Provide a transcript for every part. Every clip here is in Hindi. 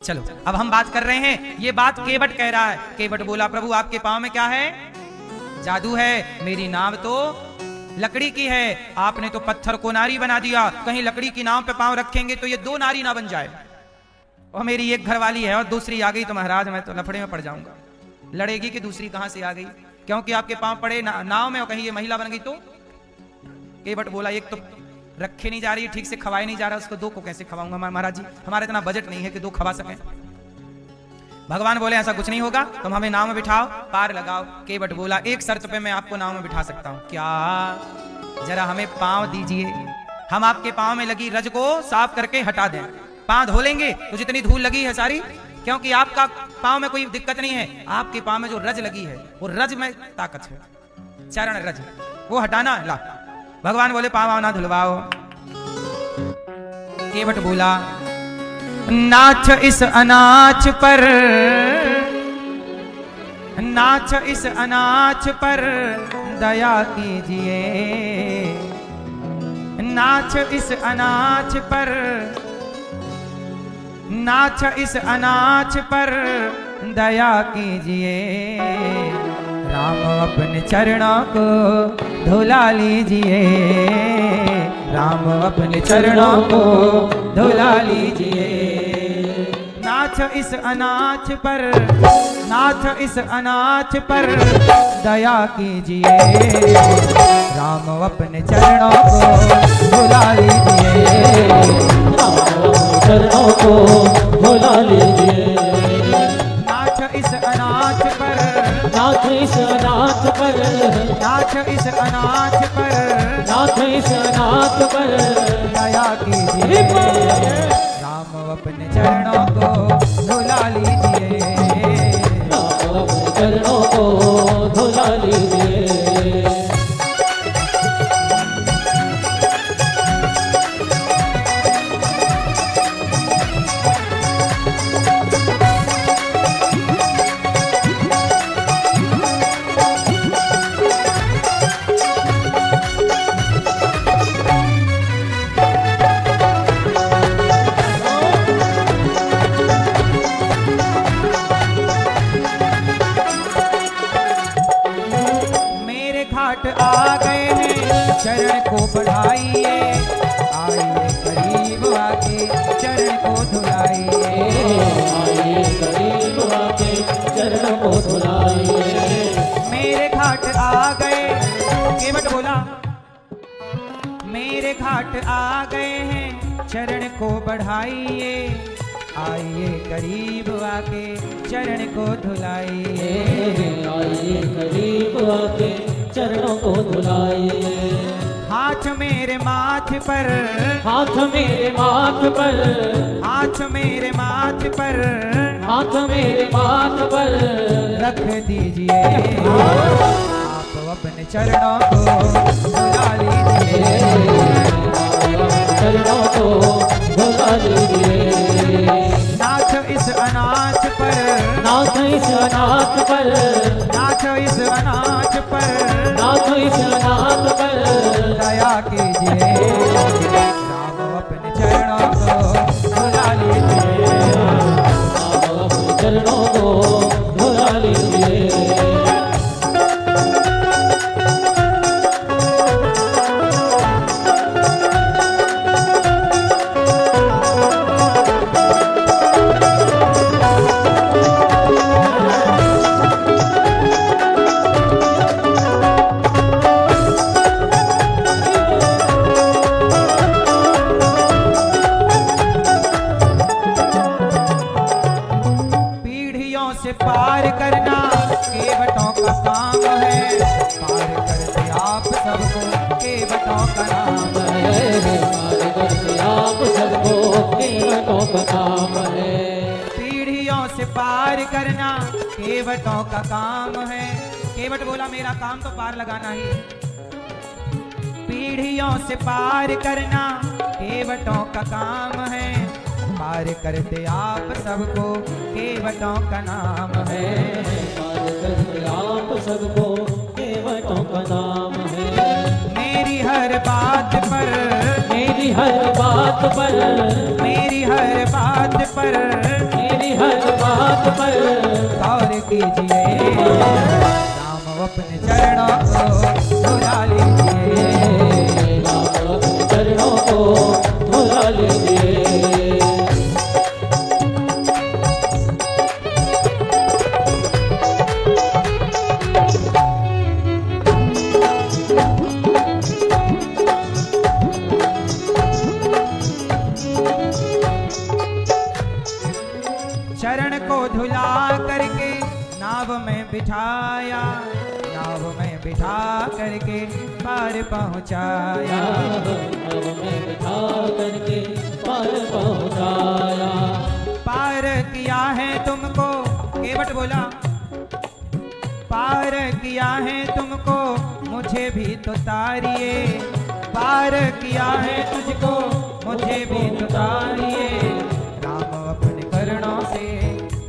चलो अब हम बात कर रहे हैं, ये बात केवट कह रहा है। केवट बोला प्रभु आपके पाँव में क्या है? जादू है। मेरी नाव तो लकड़ी की है, आपने तो पत्थर को नारी बना दिया। कहीं लकड़ी की नाव पे पाँव रखेंगे तो ये दो नारी ना बन जाए। और मेरी एक घरवाली है और दूसरी आ गई तो महाराज मैं तो लफड़े में पड़ जाऊंगा। लड़ेगी कि दूसरी कहां से आ गई, क्योंकि आपके पाँव पड़े नाव में और कहीं ये महिला बन गई तो। केवट बोला एक तो रखे नहीं जा रही, ठीक से खवाए नहीं जा रहा, उसको दो को कैसे खवाऊंगा महाराज जी, हमारा इतना बजट नहीं है कि दो खवा सकें। भगवान बोले ऐसा कुछ नहीं होगा, तुम हमें नाव में बिठाओ, पार लगाओ। केवट बोला एक शर्त पे मैं आपको नाव में बिठा सकता हूँ। क्या? जरा हमें पाँव दीजिए, हम आपके पाँव में लगी रज को साफ करके हटा दें। पाँव धो लेंगे तो जितनी धूल लगी है सारी, क्योंकि आपका पाँव में कोई दिक्कत नहीं है, आपके पाँव में जो रज लगी है वो रज में ताकत है, चरण रज, वो हटाना है। ला भगवान बोले पाँव ना धुलवाओ। केवट बोला नाच इस अनाच पर, नाच इस अनाच पर दया कीजिए, नाच इस अनाच पर, नाच इस अनाच पर दया कीजिए। राम अपने चरणों को धुला लीजिए, राम अपने चरणों को धुला लीजिए। नाच इस अनाच पर, नाच इस अनाच पर दया कीजिए। राम अपने चरणों को धुला लीजिए, चरणों को भुला लीजिए। नाच इस अनाच पर, नाथ इस अनाथ पर, नाच इस अनाच पर, नाथ इस अनाथ पर दया कीजिए। राम अपने चरणों को धुला लीजिए, राम अपने चरणों को धुला लीजिए। आ गए हैं चरण को बढ़ाइए, आइए करीब आके चरण को धुलाइए, आइए करीब आके चरण को धुलाइए। मेरे घाट आ गए, केवट बोला मेरे घाट आ गए हैं चरण को बढ़ाइए, आइए करीब आके चरण को धुलाइए, आइए करीब आके चरणों को धुलाइए। हाथ मेरे माथ पर, हाथ मेरे माथ पर, हाथ मेरे माथ पर, हाथ मेरे माथ पर रख दीजिए। आप अपने चरणों को धुला लीजिए, चरणों को धुला लीजिए। नाथ इस अनाथ पर, नाथ इस अनाथ पर, नाथ इस अनाथ पर, नाथ इस अनाथ पर दया कीजिए। राम अपने चरणों को धुला लीजिए, अपने चरणों को धुला लीजिए। से पार करना केवटों का काम है, पार करते आप सबको केवटों का नाम है, पार करते आप सबको केवटों का काम है। पीढ़ियों से पार करना केवटों का काम है। केवट बोला मेरा काम तो पार लगाना ही, पीढ़ियों से पार करना केवटों का काम है, पार करते आप सबको केवटों का नाम है, पार करते आप सबको केवटों का नाम है। मेरी हर बात पर, मेरी हर बात पर, मेरी हर बात पर, मेरी नाथ पर गौर कीजिए, राम अपने चरणों को धुला लीजिए। राम अपने चरणों को धुला लीजिए। चरण को धुला करके नाव में बिठाया, नाव में बिठा करके पार पहुंचाया। नाव में बिठा करके पार पहुंचाया। पार किया है तुमको, केवट बोला, पार किया है तुमको मुझे भी तो तारिए, पार किया है तुझको मुझे भी तो तारिए। राम अपने करुणों से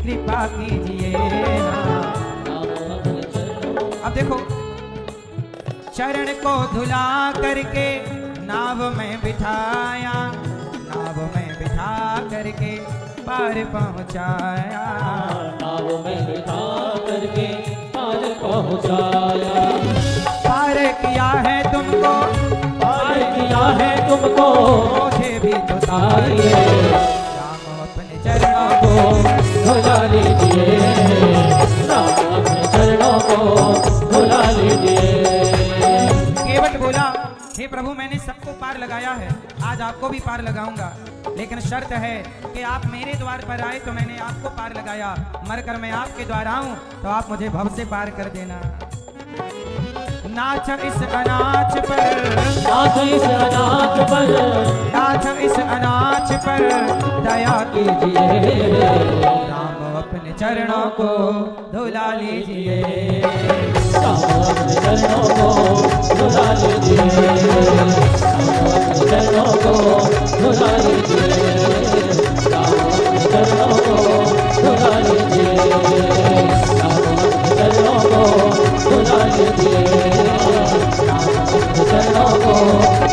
कृपा कीजिए। अब देखो, चरण को धुला करके नाव में बिठाया, नाव में बिठा करके पार पहुंचाया। नाव में बिठा करके पार पहुंचाया। पार किया है तुमको, पार किया है तुमको मुझे भी तो तारिए। राम अपने चरणों को धुला लीजिए। राम अपने चरणों को धुला लीजिए। केवट बोला, हे प्रभु मैंने सबको पार लगाया है, आज आपको भी पार लगाऊंगा, लेकिन शर्त है कि आप मेरे द्वार पर आए तो मैंने आपको पार लगाया, मरकर मैं आपके द्वार आऊं तो आप मुझे भव से पार कर देना। नाथ इस अनाथ पर, नाथ इस अनाथ पर, नाथ इस अनाथ पर दया कीजिए। राम अपने चरणों को धुला लीजिए। राम अपने चरणों को धुला लीजिए। राम अपने चरणों को धुला लीजिए। राम अपने चरणों को धुला लीजिए। राम अपने चरणों को धुला लीजिए। राम अपने चरणों को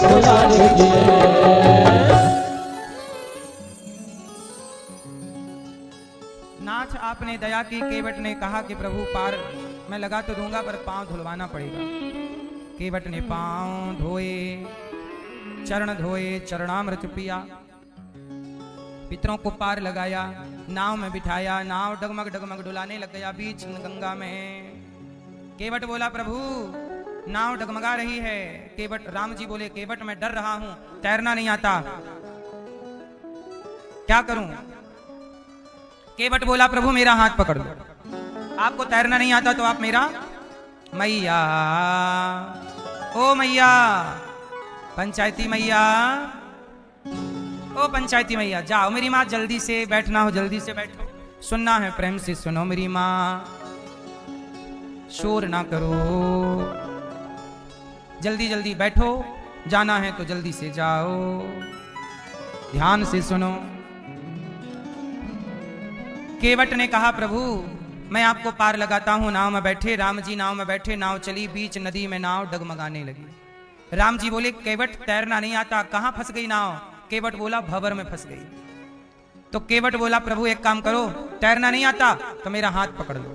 धुला लीजिए। नाथ आपने दया की। केवट ने कहा कि प्रभु पार मैं लगा तो दूंगा पर पांव धुलवाना पड़ेगा। केवट ने पांव धोए, चरण धोए, चरणामृत पिया, पितरों को पार लगाया, नाव में बिठाया, नाव डगमग डगमग डुलाने लग गया बीच गंगा में। केवट बोला प्रभु नाव डगमगा रही है। केवट, राम जी बोले केवट मैं डर रहा हूं, तैरना नहीं आता, क्या करूं? केवट बोला प्रभु मेरा हाथ पकड़ लो। आपको तैरना नहीं आता तो आप मेरा, मैया ओ मैया, पंचायती मैया, ओ पंचायती मैया जाओ, मेरी माँ जल्दी से बैठना हो, जल्दी से बैठो, सुनना है प्रेम से सुनो मेरी माँ, शोर ना करो, जल्दी जल्दी बैठो, जाना है तो जल्दी से जाओ, ध्यान से सुनो। केवट ने कहा प्रभु मैं आपको पार लगाता हूं। नाव में बैठे, राम जी नाव में बैठे, नाव चली, बीच नदी में नाव डगमगाने लगी। राम जी बोले केवट तैरना नहीं आता, कहां फंस गई नाव? केवट बोला भंवर में फंस गई। तो केवट बोला प्रभु एक काम करो, तैरना नहीं आता तो मेरा हाथ पकड़ लो।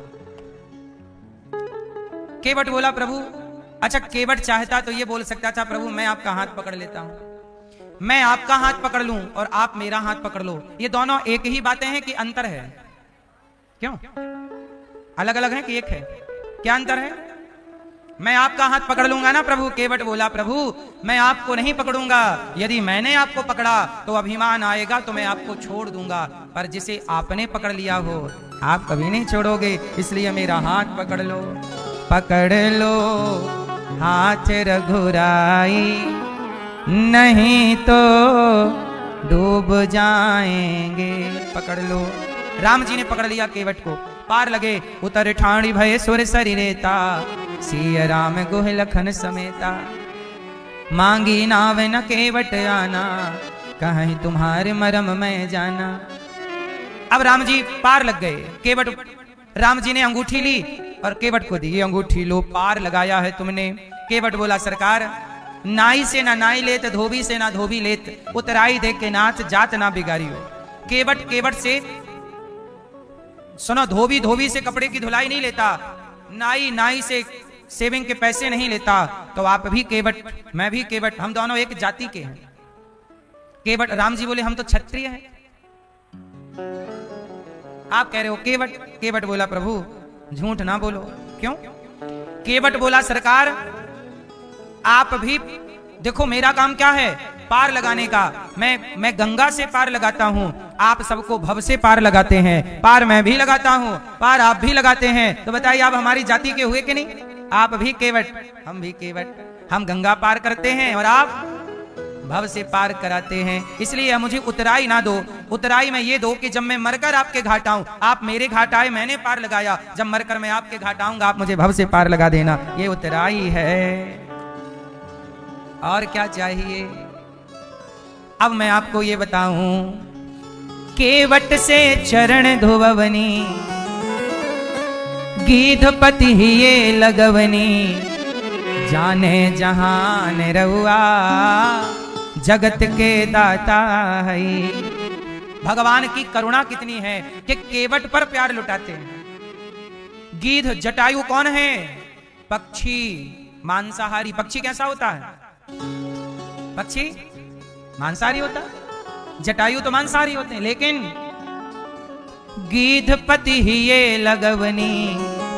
केवट बोला प्रभु, अच्छा केवट चाहता तो ये बोल सकता था प्रभु मैं आपका हाथ पकड़ लेता हूं, मैं आपका हाथ पकड़ लूं और आप मेरा हाथ पकड़ लो। ये दोनों एक ही बातें हैं कि अंतर है? क्यों अलग अलग है कि एक है? क्या अंतर है? मैं आपका हाथ पकड़ लूंगा ना प्रभु। केवट बोला प्रभु मैं आपको नहीं पकड़ूंगा, यदि मैंने आपको पकड़ा तो अभिमान आएगा तो मैं आपको छोड़ दूंगा, पर जिसे आपने पकड़ लिया हो आप कभी नहीं छोड़ोगे, इसलिए मेरा हाथ पकड़ लो। पकड़ लो हाथ रघुराई, नहीं तो डूब जाएंगे। पकड़ लो। राम जी ने पकड़ लिया केवट को, पार लगे, उतर ठाणी भय सुर सरी रेता, सिया राम गुह लखन समेता, मांगी नाव न केवट आना, कहीं तुम्हारे मरम में जाना। अब राम जी पार लग गए। केवट, राम जी ने अंगूठी ली और केवट को दी, अंगूठी लो पार लगाया है तुमने। केवट बोला सरकार नाई से ना नाई लेत, धोबी से ना धोबी लेत, उतराई देख के नाथ जात ना बिगारी हो। केवट से सुनो, धोबी धोबी से कपड़े की धुलाई नहीं लेता, नाई नाई से सेविंग के पैसे नहीं लेता, तो आप भी केवट, मैं भी केवट, हम दोनों एक जाति के हैं। केवट, राम जी बोले हम तो क्षत्रिय हैं, आप कह रहे हो केवट। केवट बोला प्रभु झूठ ना बोलो। क्यों? केवट बोला सरकार आप भी देखो, मेरा काम क्या है? पार लगाने का। मैं गंगा से पार लगाता हूं, आप सबको भव से पार लगाते हैं। पार मैं भी लगाता हूं, पार आप भी लगाते हैं। तो बताइए आप हमारी जाति के हुए कि नहीं? आप भी केवट, हम भी केवट। हम गंगा पार करते हैं और आप भव से पार कराते हैं। इसलिए मुझे उतराई ना दो। उतराई में ये दो कि जब मैं मरकर आपके घाट आऊं, आप मेरे घाट आए, मैंने पार लगाया, जब मरकर मैं आपके घाट आऊंगा आप मुझे भव से पार लगा देना। ये उतराई है, और क्या चाहिए? अब मैं आपको ये बताऊं, केवट से चरण धोवनी, गीधपति ये लगवनी, जाने जहान रहुआ, जगत के दाता है। भगवान की करुणा कितनी है कि केवट पर प्यार लुटाते हैं। गीध, जटायु कौन है? पक्षी, मांसाहारी। पक्षी कैसा होता है? पक्षी मांसाहारी होता है, जटायु तो मांसाहारी होते हैं। लेकिन गीधपति ही ये लगवनी,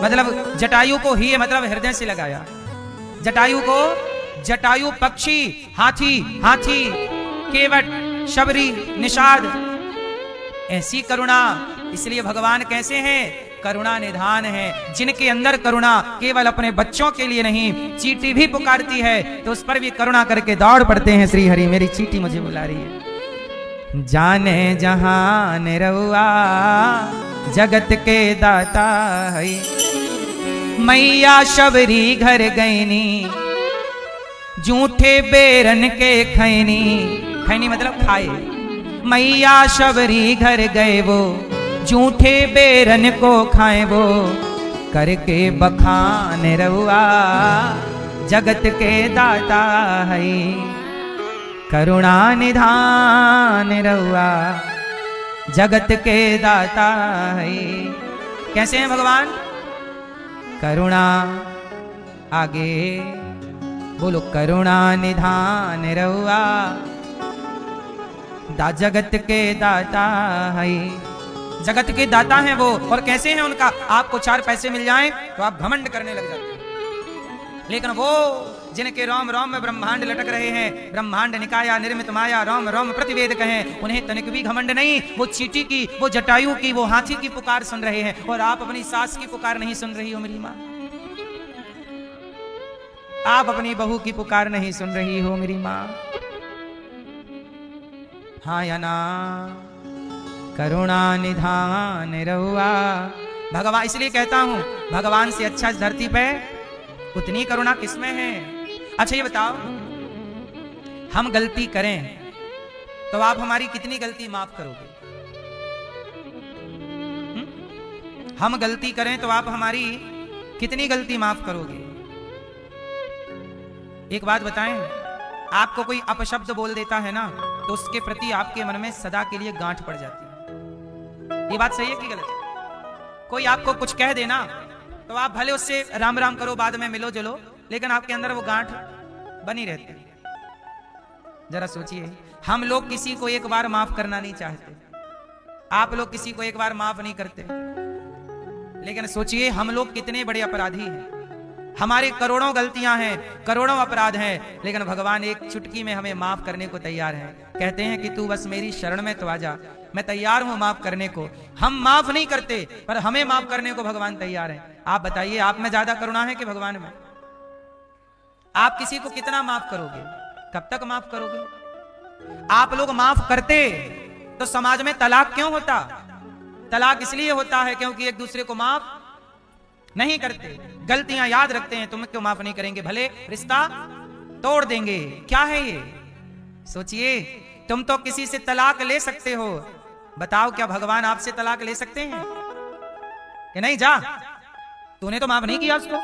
मतलब जटायु को ही मतलब हृदय से लगाया। जटायु को, जटायु पक्षी, हाथी हाथी, केवट शबरी, निषाद, ऐसी करुणा। इसलिए भगवान कैसे हैं? करुणा निधान है। जिनके अंदर करुणा केवल अपने बच्चों के लिए नहीं, चींटी भी पुकारती है तो उस पर भी करुणा करके दौड़ पड़ते हैं। श्री हरि, मेरी चींटी मुझे बुला रही है। जाने जहान रहुआ, जगत के दाता है। मैया शबरी घर गईनी, जूठे बेरन के खैनी। खैनी मतलब खाए। मैया शबरी घर गए वो, जूठे बेरन को खाए वो, करके बखान रहुआ, जगत के दाता है। करुणा निधान रहुआ, जगत के दाता है। कैसे हैं भगवान? करुणा, आगे बोलो, करुणा निधान रहुआ, जगत के दाता है। जगत के दाता हैं वो। और कैसे हैं उनका? आपको 4 पैसे मिल जाएं तो आप घमंड करने लग जाते हैं। लेकिन वो जिनके रोम रोम में ब्रह्मांड लटक रहे हैं, ब्रह्मांड निकाया निर्मित माया रोम रोम प्रतिवेद कहें, उन्हें तनिक भी घमंड नहीं। वो चींटी की, वो जटायु की, वो हाथी की पुकार सुन रहे हैं, और आप अपनी सास की पुकार नहीं सुन रही हो मेरी माँ। आप अपनी बहू की पुकार नहीं सुन रही हो मेरी माँ। हाँ या ना? करुणा निधान रहुआ। भगवान, इसलिए कहता हूं भगवान से अच्छा इस धरती पे उतनी करुणा किसमें है? अच्छा ये बताओ, हम गलती करें तो आप हमारी कितनी गलती माफ करोगे? हम गलती करें तो आप हमारी कितनी गलती माफ करोगे? एक बात बताएं, आपको कोई अपशब्द बोल देता है ना, तो उसके प्रति आपके मन में सदा के लिए गांठ पड़ जाती है। ये बात सही है कि गलत? कोई आपको कुछ कह देना तो आप भले उससे राम राम करो, बाद में मिलो जुलो, लेकिन आपके अंदर वो गांठ बनी रहती है। जरा सोचिए, हम लोग किसी को एक बार माफ करना नहीं चाहते, आप लोग किसी को एक बार माफ नहीं करते, लेकिन सोचिए हम लोग कितने बड़े अपराधी हैं। हमारे करोड़ों गलतियां हैं, करोड़ों अपराध हैं, लेकिन भगवान एक चुटकी में हमें माफ करने को तैयार है। कहते हैं कि तू बस मेरी शरण में तो आ जा, मैं तैयार हूं माफ करने को। हम माफ नहीं करते पर हमें माफ करने को भगवान तैयार है। आप बताइए, आप में ज्यादा करुणा है कि भगवान में? आप किसी को कितना माफ करोगे? कब तक माफ करोगे? आप लोग माफ करते तो समाज में तलाक क्यों होता? तलाक इसलिए होता है क्योंकि एक दूसरे को माफ नहीं करते, गलतियां याद रखते हैं। तुम क्यों माफ नहीं करेंगे? भले रिश्ता तोड़ देंगे। क्या है ये? सोचिए, तुम तो किसी से तलाक ले सकते हो, बताओ क्या भगवान आपसे तलाक ले सकते हैं कि नहीं? जा, तूने तो माफ नहीं किया उसको,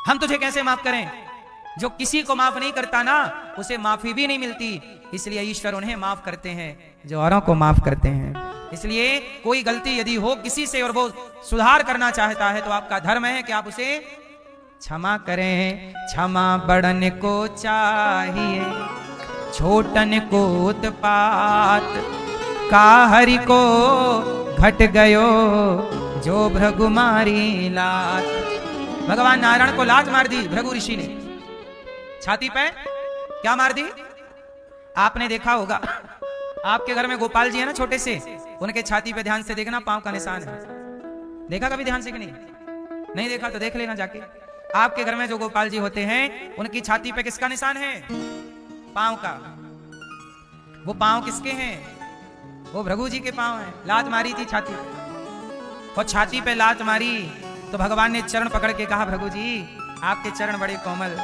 हम तुझे कैसे माफ करें? जो किसी को माफ नहीं करता ना, उसे माफी भी नहीं मिलती। इसलिए ईश्वर उन्हें माफ करते हैं जो औरों को माफ करते हैं। इसलिए कोई गलती यदि हो किसी से और वो सुधार करना चाहता है, तो आपका धर्म है कि आप उसे क्षमा करें। क्षमा बड़न को चाहिए, छोटन को उत्पात, काहरी को घट गयो जो भृगुमारी लात। भगवान नारायण को लात मार दी भृगु ऋषि ने, छाती पे क्या मार दी? आपने देखा होगा, आपके घर में गोपाल जी है ना छोटे से, उनके छाती पे ध्यान से देखना पांव का निशान है। देखा कभी ध्यान से कि नहीं? नहीं देखा तो देख लेना जाके। आपके घर में जो गोपाल जी होते हैं, उनकी छाती पे किसका निशान है? पांव का। वो पांव किसके हैं? वो भृगु जी के पांव हैं। लात मारी थी छाती पे, और छाती पे लात मारी तो भगवान ने चरण पकड़ के कहा, भृगु जी आपके चरण बड़े कोमल,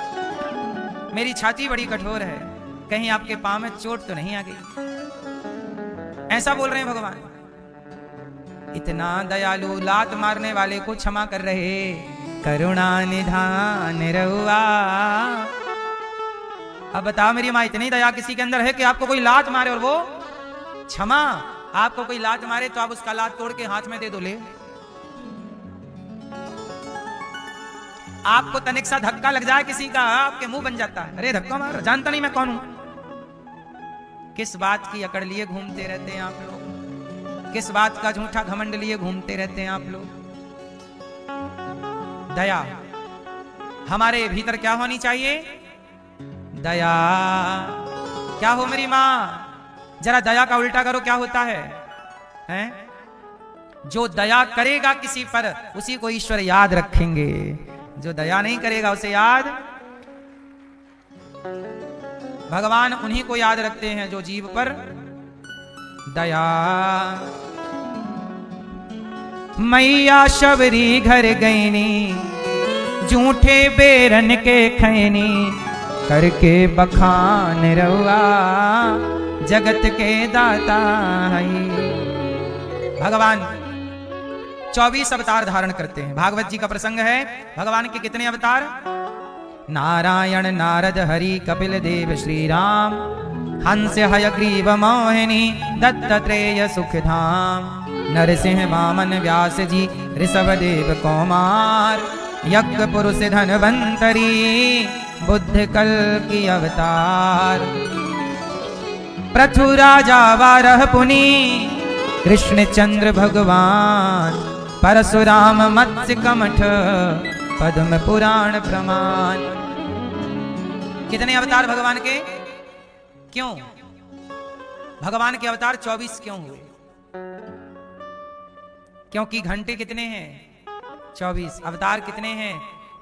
मेरी छाती बड़ी कठोर है, कहीं आपके पांव में चोट तो नहीं आ गई। ऐसा बोल रहे हैं भगवान। इतना दयालु, लात मारने वाले को क्षमा कर रहे, करुणा निधान रहुआ। अब बताओ मेरी माँ, इतनी दया किसी के अंदर है कि आपको कोई लात मारे और वो क्षमा? आपको कोई लात मारे तो आप उसका लात तोड़ के हाथ में दे दो, ले। आपको तनिक सा धक्का लग जाए किसी का, आपके मुंह बन जाता है, अरे धक्का मार, जानता नहीं मैं कौन हूं। किस बात की अकड़ लिए घूमते रहते हैं आप लोग? किस बात का झूठा घमंड लिए घूमते रहते हैं आप लोग? दया हमारे भीतर क्या होनी चाहिए? दया। क्या हो मेरी मां? जरा दया का उल्टा करो, क्या होता है? हैं? जो दया करेगा किसी पर, उसी को ईश्वर याद रखेंगे। जो दया नहीं करेगा उसे याद, भगवान उन्हीं को याद रखते हैं जो जीव पर दया। मैया शबरी घर गईनी, झूठे बेरन के खैनी, करके बखान रहुआ जगत के दाता है। भगवान 24 अवतार धारण करते हैं। भागवत जी का प्रसंग है। भगवान के कितने अवतार? नारायण, नारद, हरि, कपिल देव, श्री राम, हंस, हयग्रीव, मोहिनी, दत्तात्रेय, सुखधाम, नरसिंह, वामन, व्यास जी, ऋषभ देव, कौमार, यज्ञ पुरुष, धनवंतरी, बुद्ध कल की अवतार, पृथु राजा, वारह पुनी, कृष्ण चंद्र भगवान, परशुराम, मत्स्य कमठ, पद्म पुराण प्रमाण। कितने अवतार भगवान के? क्यों भगवान के अवतार 24 क्यों हुए? क्योंकि घंटे कितने हैं? 24। अवतार कितने हैं?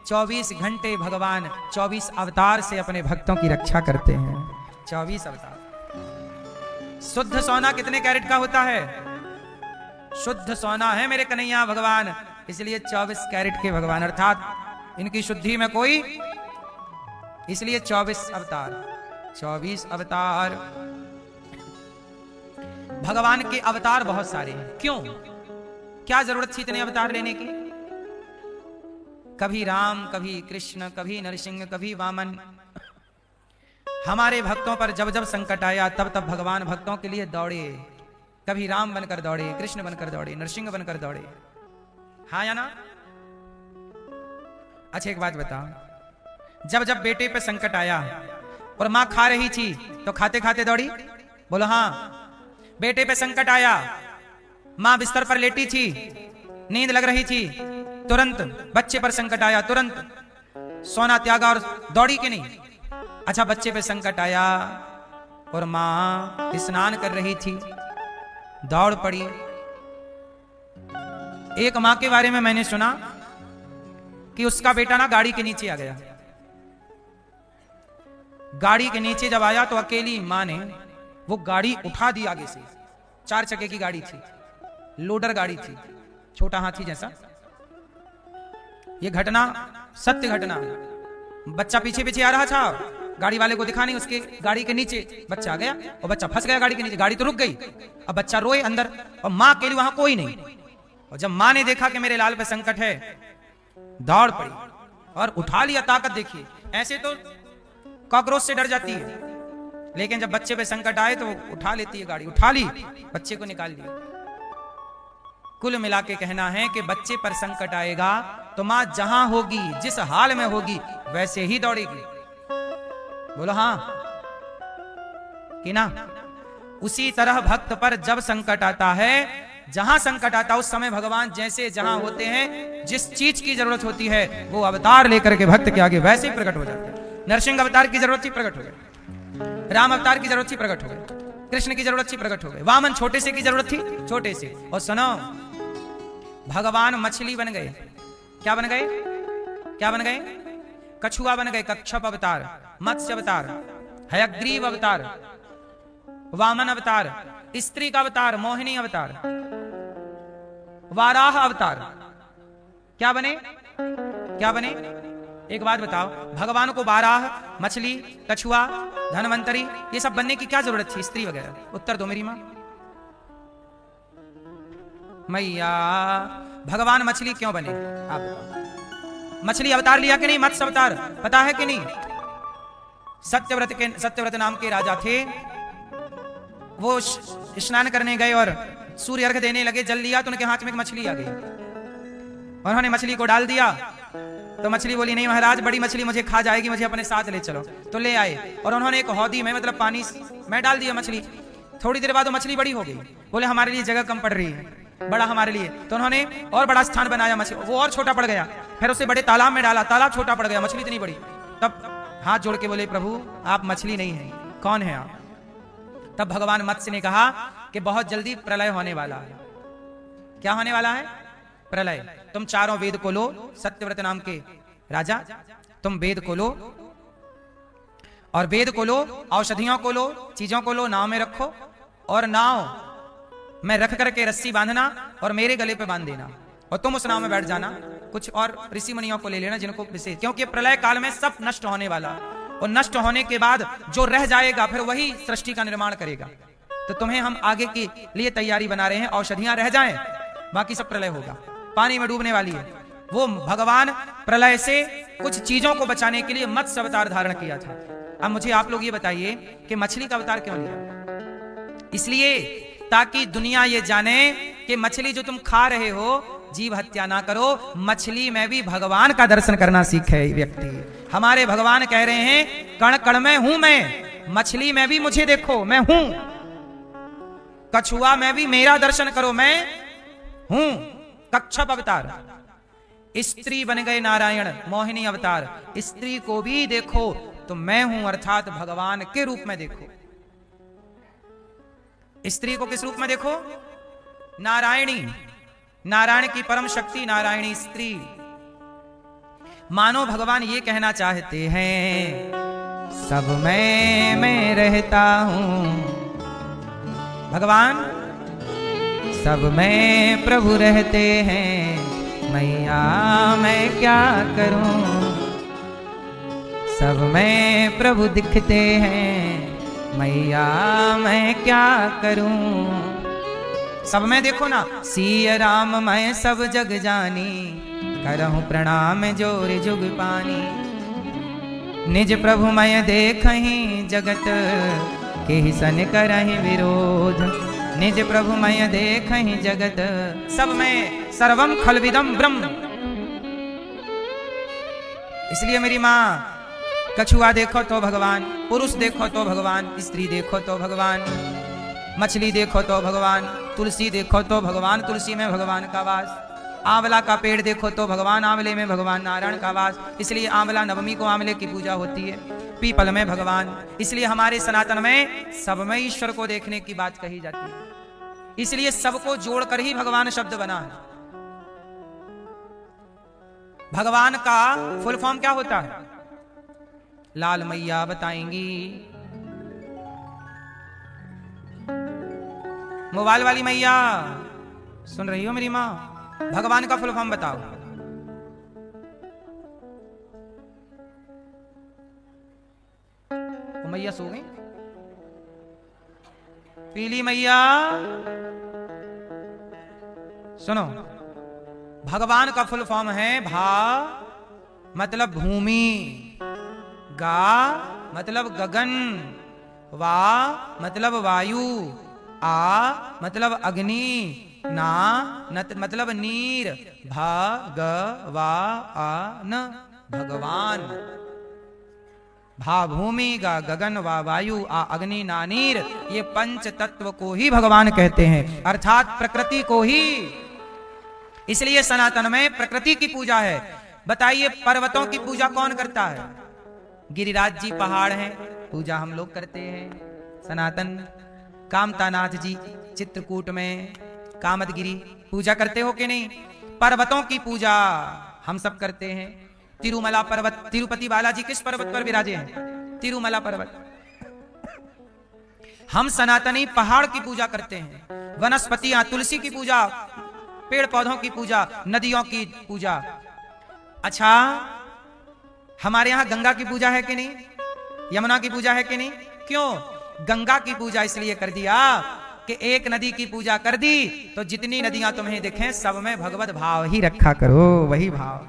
24 घंटे भगवान 24 अवतार से अपने भक्तों की रक्षा करते हैं। 24 अवतार। शुद्ध सोना कितने कैरेट का होता है? शुद्ध सोना है मेरे कन्हैया भगवान, इसलिए 24 कैरेट के भगवान, अर्थात इनकी शुद्धि में कोई, इसलिए 24 अवतार। 24 अवतार। भगवान के अवतार बहुत सारे हैं। क्यों? क्या जरूरत थी इतने अवतार लेने की? कभी राम, कभी कृष्ण, कभी नरसिंह, कभी वामन। हमारे भक्तों पर जब जब संकट आया तब तब भगवान भक्तों के लिए दौड़े। कभी राम बनकर दौड़े, कृष्ण बनकर दौड़े, नरसिंह बनकर दौड़े। हाँ या ना? अच्छा एक बात बताओ, जब जब बेटे पे संकट आया और मां खा रही थी तो खाते खाते दौड़ी? बोलो हाँ। बेटे पे संकट आया, मां बिस्तर पर लेटी थी, नींद लग रही थी, तुरंत बच्चे पर संकट आया, तुरंत सोना त्यागा और दौड़ी कि नहीं? अच्छा बच्चे पे संकट आया और मां स्नान कर रही थी, दौड़ पड़ी। एक मां के बारे में मैंने सुना कि उसका बेटा ना गाड़ी के नीचे आ गया। गाड़ी के नीचे जब आया तो अकेली मां ने वो गाड़ी उठा दी आगे से। 4 चक्के की गाड़ी थी, लोडर गाड़ी थी, छोटा हाथी जैसा। ये घटना सत्य घटना। बच्चा पीछे पीछे आ रहा था, गाड़ी वाले को दिखा नहीं, उसके गाड़ी के नीचे बच्चा आ गया और बच्चा फंस गया गाड़ी के नीचे। गाड़ी तो रुक गई, अब बच्चा रोए अंदर और मां के लिए वहां कोई नहीं। और जब मां ने देखा कि मेरे लाल पे संकट है, दौड़ पड़ी और उठा लिया। ताकत देखिए, ऐसे तो कॉकरोच से डर जाती है, लेकिन जब बच्चे पे संकट आए तो उठा लेती है गाड़ी, उठा ली, बच्चे को निकाल लिया। कुल मिला के कहना है कि बच्चे पर संकट आएगा तो मां जहां होगी, जिस हाल में होगी, वैसे ही दौड़ेगी। बोलो हाँ कि ना? उसी तरह भक्त पर जब संकट आता है, जहां संकट आता है, उस समय भगवान जैसे जहां होते हैं, जिस चीज की जरूरत होती है वो अवतार लेकर के भक्त के आगे वैसे ही प्रकट हो जाते हैं। नरसिंह अवतार की जरूरत थी, प्रकट हो गए। राम अवतार की जरूरत थी, प्रकट हो गए। कृष्ण की जरूरत थी, प्रकट हो गए। वामन छोटे से की जरूरत थी, छोटे से। और सुनो, भगवान मछली बन गए। क्या बन गए? क्या बन गए? कछुआ बन गए, कच्छप अवतार, मत्स्य अवतार, हयग्रीव अवतार, वामन अवतार, स्त्री का अवतार, मोहिनी अवतार, वाराह अवतार। क्या बने? क्या बने? एक बात बताओ, भगवान को वाराह, मछली, कछुआ, धनवंतरी, ये सब बनने की क्या जरूरत थी, स्त्री वगैरह? उत्तर दो मेरी मां। मैया, भगवान मछली क्यों बने? आप बताओ। मछली अवतार लिया कि नहीं? मत्स्य अवतार, पता है कि नहीं? सत्यव्रत नाम के राजा थे, वो स्नान करने गए और सूर्य अर्घ देने लगे, जल लिया तो उनके हाथ में एक मछली आ गई। उन्होंने मछली को डाल दिया तो मछली बोली, नहीं महाराज, बड़ी मछली मुझे खा जाएगी, मुझे अपने साथ ले चलो। तो ले आए और उन्होंने एक हौदी में, मतलब पानी में डाल दिया मछली। थोड़ी देर बाद वो मछली बड़ी हो गई। बोले हमारे लिए जगह कम पड़ रही है, बड़ा हमारे लिए। तो उन्होंने और बड़ा स्थान बनाया, मछली वो और छोटा पड़ गया। फिर उसे बड़े तालाब में डाला, तालाब छोटा पड़ गया, मछली इतनी बड़ी। तब हाथ जोड़ के बोले, प्रभु आप मछली नहीं है, कौन है आप? तब भगवान मत्स्य ने कहा कि बहुत जल्दी प्रलय होने वाला है। क्या होने वाला है? प्रलय। तुम चारों वेद को लो, सत्यव्रत नाम के राजा, तुम वेद को लो, और वेद को लो, औषधियों को लो, चीजों को लो, नाव में रखो, और नाव में रख करके रस्सी बांधना और मेरे गले पे बांध देना, और तुम उस नाव में बैठ जाना। कुछ और ऋषि मुनियों को ले लेना जिनको विशेष, क्योंकि प्रलय काल में सब नष्ट होने वाला है, और नष्ट होने के बाद जो रह जाएगा फिर वही सृष्टि का निर्माण करेगा। तो तुम्हें हम आगे के लिए तैयारी बना रहे हैं, औषधियां रह जाएं, बाकी सब प्रलय होगा, पानी में डूबने वाली है। वो भगवान प्रलय से कुछ चीजों को बचाने के लिए मत्स्य अवतार धारण किया था। अब मुझे आप लोग ये बताइए कि मछली का अवतार क्यों लिया? इसलिए ताकि दुनिया ये जाने कि मछली जो तुम खा रहे हो, जीव हत्या ना करो, मछली में भी भगवान का दर्शन करना सीखे व्यक्ति। हमारे भगवान कह रहे हैं, कण कण में हूं मैं, मछली में भी मुझे देखो, मैं हूं। कछुआ में भी मेरा दर्शन करो, मैं हूं। कच्छप अवतार, स्त्री बन गए नारायण, मोहिनी अवतार, स्त्री को भी देखो तो मैं हूं, अर्थात भगवान के रूप में देखो। स्त्री को किस रूप में देखो? नारायणी, नारायण की परम शक्ति, नारायणी स्त्री। मानो भगवान ये कहना चाहते हैं, सब मैं रहता हूं। भगवान सब में प्रभु रहते हैं, मैया मैं क्या करूं। सब में प्रभु दिखते हैं, मैया मैं क्या करूं। सब में देखो ना, सिय राम मैं सब जग जानी, करहूं प्रणाम जोर जुग पानी। निज प्रभु मैं देखहीं जगत, केहि सन करहि विरोध। निज प्रभु मैं देखहीं जगत, सब में सर्वम खलविदम ब्रह्म। इसलिए मेरी मां, कछुआ देखो तो भगवान, पुरुष देखो तो भगवान, स्त्री देखो तो भगवान, मछली देखो तो भगवान, तुलसी देखो तो भगवान, तुलसी में भगवान का वास। आंवला का पेड़ देखो तो भगवान, आंवले में भगवान नारायण का वास। इसलिए आंवला नवमी को आंवले की पूजा होती है। पीपल में भगवान। इसलिए हमारे सनातन में सब में ईश्वर को देखने की बात कही जाती है। इसलिए सबको जोड़कर ही भगवान शब्द बना है। भगवान का फुल फॉर्म क्या होता है? लाल मैया बताएंगी। मोबाइल वाली मैया सुन रही हो मेरी मां? भगवान का फुल फॉर्म बताओ। तो मैया सो गई। पीली मैया सुनो, भगवान का फुल फॉर्म है भा, मतलब भूमि। गा मतलब गगन, वा मतलब वायु, आ मतलब अग्नि, ना मतलब नीर, भगवान भगवान। भा भूमि, गा गगन, वा वायु, आ अग्नि, ना नीर, ये पंच तत्व को ही भगवान कहते हैं, अर्थात प्रकृति को ही। इसलिए सनातन में प्रकृति की पूजा है। बताइए पर्वतों की पूजा कौन करता है? गिरिराज जी पहाड़ हैं, पूजा हम लोग करते हैं सनातन। कामतानाथ जी चित्रकूट में कामदगिरी पूजा करते हो कि नहीं? पर्वतों की पूजा हम सब करते हैं। तिरुमला पर्वत, तिरुपति बालाजी किस पर्वत पर विराजे हैं? तिरुमला पर्वत। हम सनातनी पहाड़ की पूजा करते हैं, वनस्पतियां, तुलसी की पूजा, पेड़ पौधों की पूजा, नदियों की पूजा। अच्छा, हमारे यहां गंगा की पूजा है कि नहीं? यमुना की पूजा है कि नहीं? क्यों? गंगा की पूजा इसलिए कर दिया कि एक नदी की पूजा कर दी तो जितनी नदियां तुम्हें दिखें सब में भगवत भाव ही रखा करो, वही भाव।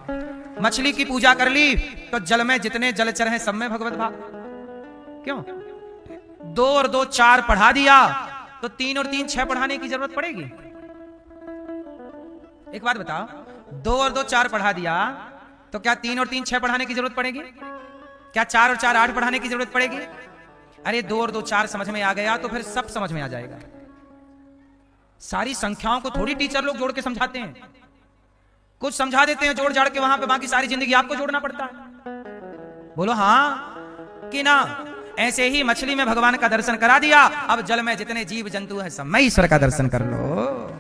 मछली की पूजा कर ली तो जल में जितने जलचर हैं सब में भगवत भाव। क्यों? 2 और 2 4 पढ़ा दिया तो 3 और 3 6 पढ़ाने की जरूरत पड़ेगी? एक बात बताओ, 2 और 2 4 पढ़ा दिया तो क्या 3 और 3 6 पढ़ाने की जरूरत पड़ेगी? क्या 4 और 4 8 पढ़ाने की जरूरत पड़ेगी? अरे 2 और 2 4 समझ में आ गया तो फिर सब समझ में आ जाएगा। सारी संख्याओं को थोड़ी टीचर लोग जोड़ के समझाते हैं, कुछ समझा देते हैं जोड़ जाड़ के, वहां पे बाकी सारी जिंदगी आपको जोड़ना पड़ता है। बोलो हाँ कि ना? ऐसे ही मछली में भगवान का दर्शन करा दिया, अब जल में जितने जीव जंतु हैं सब में ईश्वर का दर्शन कर लो।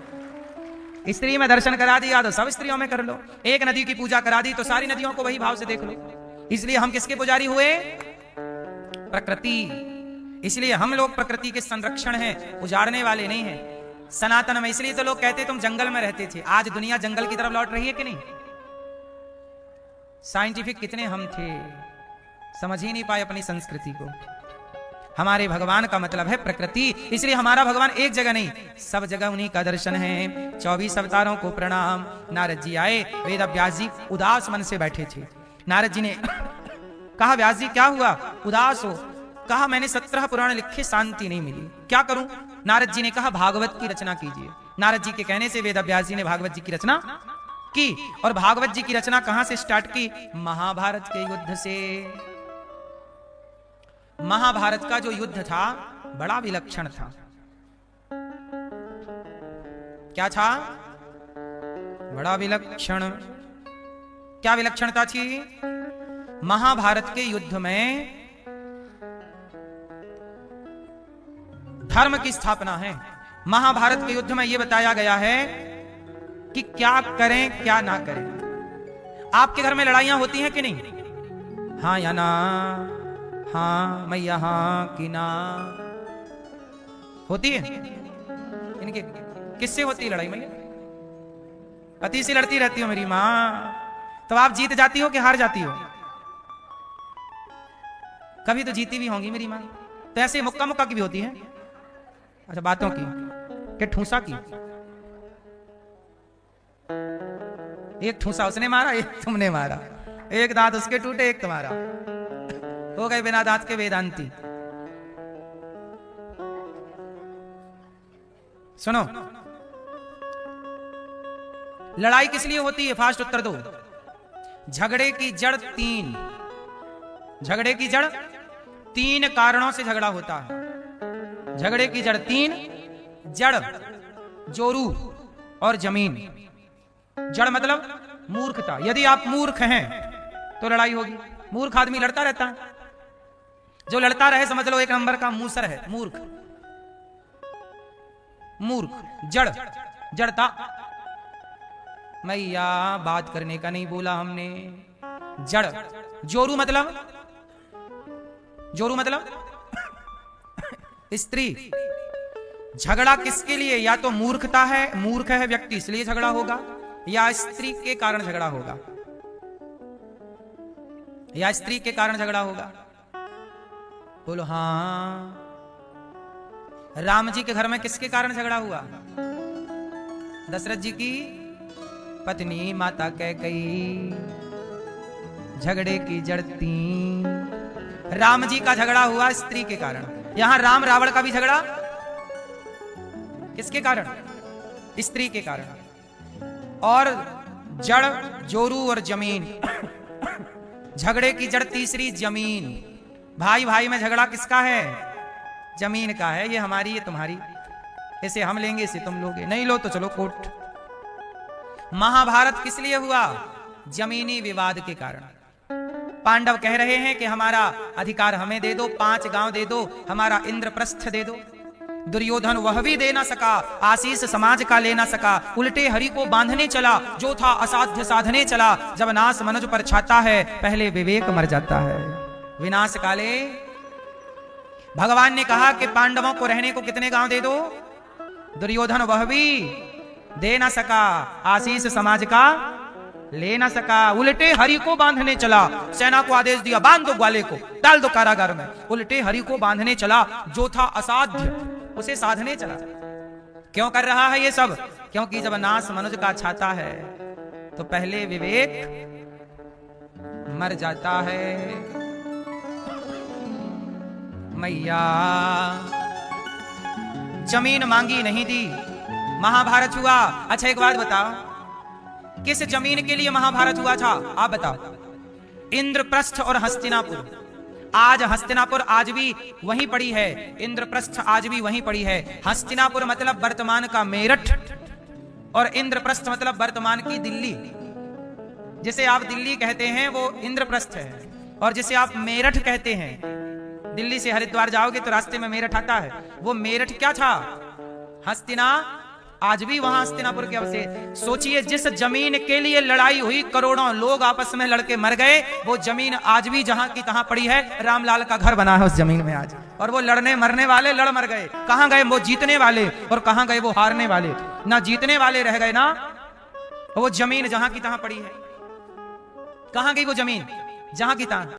स्त्री में दर्शन करा दिया तो सब स्त्रियों में कर लो। एक नदी की पूजा करा दी तो सारी नदियों को वही भाव से देख लो। इसलिए हम किसके पुजारी हुए? प्रकृति। इसलिए हम लोग प्रकृति के संरक्षण हैं, उजाड़ने वाले नहीं हैं। सनातन में इसलिए तो लोग कहते तुम जंगल में रहते थे, आज दुनिया जंगल की तरफ लौट रही है कि नहीं? साइंटिफिक कितने हम थे, समझ ही नहीं पाए अपनी संस्कृति को। हमारे भगवान का मतलब है प्रकृति, इसलिए हमारा भगवान एक जगह नहीं, सब जगह उन्हीं का दर्शन है। 24 अवतारों को प्रणाम। नारद जी आए, वेद व्यास जी उदास मन से बैठे थे। नारद जी ने कहा व्यास जी क्या हुआ, उदास हो? कहा मैंने 17 पुराण लिखे, शांति नहीं मिली, क्या करूं? नारद जी ने कहा भागवत की रचना कीजिए। नारद जी के कहने से वेद व्यास जी ने भागवत जी की रचना की। और भागवत जी की रचना कहां से स्टार्ट की? महाभारत के युद्ध से। महाभारत का जो युद्ध था बड़ा विलक्षण था। क्या था? बड़ा विलक्षण। क्या विलक्षणता थी? महाभारत के युद्ध में धर्म की स्थापना है। महाभारत के युद्ध में यह बताया गया है कि क्या करें क्या ना करें। आपके घर में लड़ाइयां होती हैं कि नहीं? हाँ या ना? हाँ मैं यहां कि ना? होती है। इनके किससे होती है लड़ाई? मैया पति से लड़ती रहती हो मेरी माँ, तो आप जीत जाती हो कि हार जाती हो? कभी तो जीती भी होंगी मेरी माँ। तो ऐसे मुक्का मुक्का की भी होती है। अच्छा, बातों की कि ठूसा की? एक ठूसा उसने मारा, एक तुमने मारा, एक दांत उसके टूटे, एक तुम्हारा, हो गए बिना दांत के वेदांती। सुनो, लड़ाई किस लिए होती है? फास्ट उत्तर दो। झगड़े की जड़ 3, झगड़े की जड़ 3 कारणों से झगड़ा होता है। झगड़े की जड़ 3, जड़, जोरू और जमीन। जड़ मतलब मूर्खता। यदि आप मूर्ख हैं तो लड़ाई होगी। मूर्ख आदमी लड़ता रहता है, जो लड़ता रहे समझ लो एक नंबर का मूसर है, मूर्ख। मूर्ख, जड़, जड़ता। मैया बात करने का नहीं बोला हमने। जड़। जोरू मतलब? जोरू मतलब स्त्री। झगड़ा किसके लिए? या तो मूर्खता है, मूर्ख है व्यक्ति इसलिए झगड़ा होगा, या स्त्री के कारण झगड़ा होगा, या स्त्री के कारण झगड़ा होगा। बोलो हाँ। राम जी के घर में किसके कारण झगड़ा हुआ? दशरथ जी की पत्नी माता कैकेयी। झगड़े की जड़ 3, राम जी का झगड़ा हुआ स्त्री के कारण। यहां राम रावण का भी झगड़ा किसके कारण? स्त्री के कारण। और जड़ जोरू और जमीन, झगड़े की जड़ तीसरी जमीन। भाई भाई में झगड़ा किसका है? जमीन का है। ये हमारी, ये तुम्हारी, इसे हम लेंगे, इसे तुम लोगे, नहीं लो तो चलो कोर्ट। महाभारत किस लिए हुआ? जमीनी विवाद के कारण। पांडव कह रहे हैं कि हमारा अधिकार हमें दे दो, 5 गांव दे दो, हमारा इंद्रप्रस्थ दे दो। दुर्योधन वह भी दे ना सका, आशीष समाज का ले ना सका, उल्टे हरि को बांधने चला, जो था असाध्य साधने चला। जब नाश मनुज पर छाता है, पहले विवेक मर जाता है। विनाश काले भगवान ने कहा कि पांडवों को रहने को कितने गांव दे दो? दुर्योधन वह भी दे ना सका, आशीष समाज का ले ना सका, उल्टे हरि को बांधने चला। सेना को आदेश दिया, बांध दो ग्वाले को, डाल दो कारागार में। उल्टे हरि को बांधने चला, जो था असाध्य उसे साधने चला। क्यों कर रहा है ये सब? क्योंकि जब नाश मनुज का छाता है तो पहले विवेक मर जाता है। मैया जमीन मांगी नहीं दी, महाभारत हुआ। अच्छा एक बात बताओ, किस जमीन के लिए महाभारत हुआ था? आप बताओ। इंद्रप्रस्थ और हस्तिनापुर। आज हस्तिनापुर आज भी वहीं पड़ी है, इंद्रप्रस्थ आज भी वहीं पड़ी है। हस्तिनापुर मतलब वर्तमान का मेरठ, और इंद्रप्रस्थ मतलब वर्तमान की दिल्ली। जिसे आप दिल्ली कहते हैं वो इंद्रप्रस्थ है, और जिसे आप मेरठ कहते हैं, दिल्ली से हरिद्वार जाओगे तो रास्ते में मेरठ आता है, वो मेरठ क्या था? हस्तिना। आज भी वहां हस्तिनापुर के अवशेष। सोचिए, जिस जमीन के लिए लड़ाई हुई, करोड़ों लोग आपस में लड़के मर गए, वो जमीन आज भी जहां की तहां पड़ी है। रामलाल का घर बना है उस जमीन में आज, और वो लड़ने मरने वाले लड़ मर गए। कहां गए वो जीतने वाले, और कहां गए वो हारने वाले? ना जीतने वाले रह गए, ना वो जमीन जहां की तहां पड़ी है। कहां गई वो जमीन? जहां की तहां।